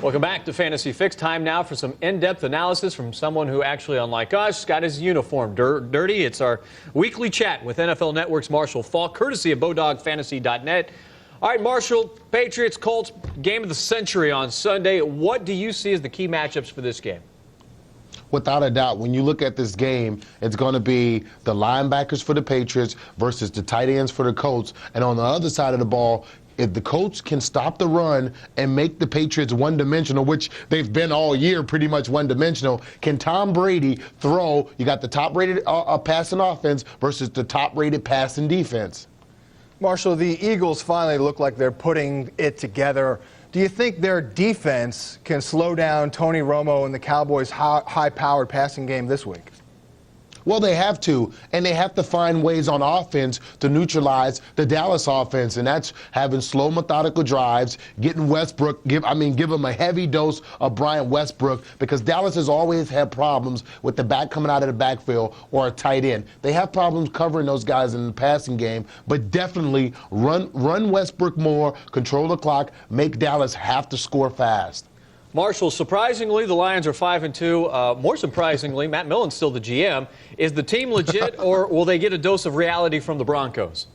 Welcome back to Fantasy Fix. Time now for some in-depth analysis from someone who actually, unlike us, got his uniform dirty. It's our weekly chat with NFL Network's Marshall Faulk, courtesy of BowDogFantasy.net. All right, Marshall, Patriots, Colts, game of the century on Sunday. What do you see as the key matchups for this game? Without a doubt, when you look at this game, it's going to be the linebackers for the Patriots versus the tight ends for the Colts. And on the other side of the ball, if the Colts can stop the run and make the Patriots one-dimensional, which they've been all year pretty much one-dimensional, can Tom Brady throw? You got the top-rated passing offense versus the top-rated passing defense. Marshall, the Eagles finally look like they're putting it together. Do you think their defense can slow down Tony Romo and the Cowboys' high-powered passing game this week? Well, they have to, and they have to find ways on offense to neutralize the Dallas offense, and that's having slow, methodical drives, getting Westbrook, give him a heavy dose of Brian Westbrook, because Dallas has always had problems with the back coming out of the backfield or a tight end. They have problems covering those guys in the passing game, but definitely run Westbrook more, control the clock, make Dallas have to score fast. Marshall, surprisingly, the Lions are 5-2. More surprisingly, Matt Millen's still the GM. Is the team legit, or will they get a dose of reality from the Broncos?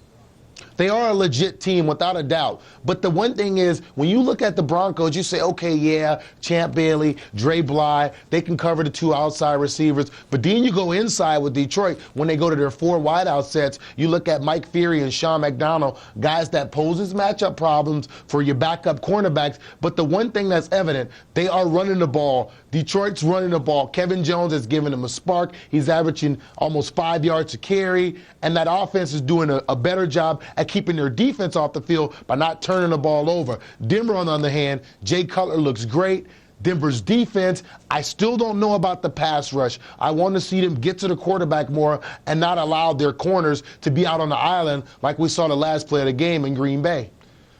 They are a legit team, without a doubt. But the one thing is, when you look at the Broncos, you say, okay, yeah, Champ Bailey, Dre Bly, they can cover the two outside receivers. But then you go inside with Detroit, when they go to their four wideout sets, you look at Mike Fury and Sean McDonald, guys that poses matchup problems for your backup cornerbacks. But the one thing that's evident, they are running the ball. Detroit's running the ball. Kevin Jones has given them a spark. He's averaging almost 5 yards a carry. And that offense is doing a better job at keeping their defense off the field by not turning the ball over. Denver, on the other hand, Jay Cutler looks great. Denver's defense, I still don't know about the pass rush. I want to see them get to the quarterback more and not allow their corners to be out on the island like we saw the last play of the game in Green Bay,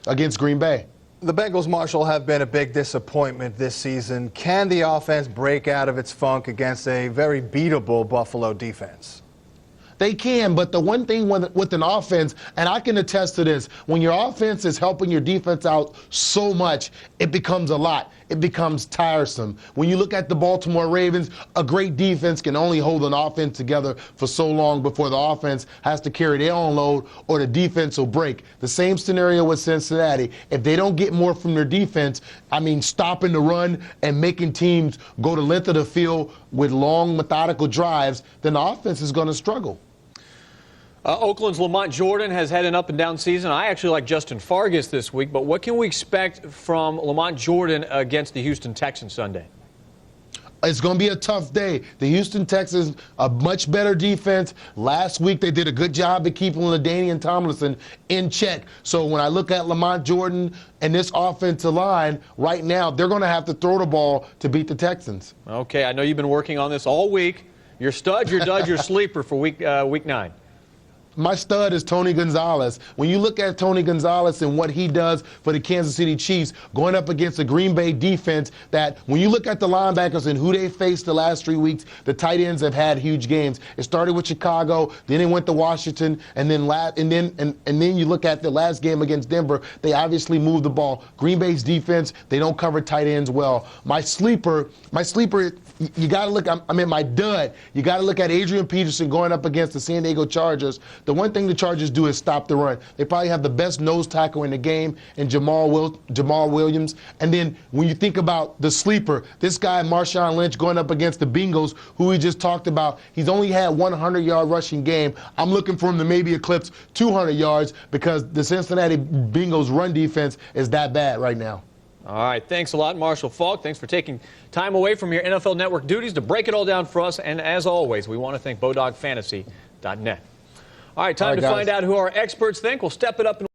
against Green Bay. The Bengals, Marshall, have been a big disappointment this season. Can the offense break out of its funk against a very beatable Buffalo defense? They can, but the one thing with an offense, and I can attest to this, when your offense is helping your defense out so much, it becomes a lot. It becomes tiresome. When you look at the Baltimore Ravens, a great defense can only hold an offense together for so long before the offense has to carry their own load or the defense will break. The same scenario with Cincinnati. If they don't get more from their defense, stopping the run and making teams go the length of the field with long, methodical drives, then the offense is going to struggle. Oakland's Lamont Jordan has had an up-and-down season. I actually like Justin Fargas this week, but what can we expect from Lamont Jordan against the Houston Texans Sunday? It's going to be a tough day. The Houston Texans, a much better defense. Last week, they did a good job of keeping LaDainian Tomlinson in check. So when I look at Lamont Jordan and this offensive line, right now, they're going to have to throw the ball to beat the Texans. Okay, I know you've been working on this all week. Your stud, your dud, your sleeper for week 9. My stud is Tony Gonzalez. When you look at Tony Gonzalez and what he does for the Kansas City Chiefs, going up against the Green Bay defense, that when you look at the linebackers and who they faced the last 3 weeks, the tight ends have had huge games. It started with Chicago, then it went to Washington, and then you look at the last game against Denver, they obviously moved the ball. Green Bay's defense, they don't cover tight ends well. My sleeper, you got to look, my dud, you got to look at Adrian Peterson going up against the San Diego Chargers. The one thing the Chargers do is stop the run. They probably have the best nose tackle in the game in Jamal Williams. And then when you think about the sleeper, this guy, Marshawn Lynch, going up against the Bengals, who we just talked about, he's only had 100-yard rushing game. I'm looking for him to maybe eclipse 200 yards because the Cincinnati Bengals run defense is that bad right now. All right, thanks a lot, Marshall Faulk. Thanks for taking time away from your NFL Network duties to break it all down for us. And as always, we want to thank BowDogFantasy.net. All right, time to find out who our experts think. We'll step it up in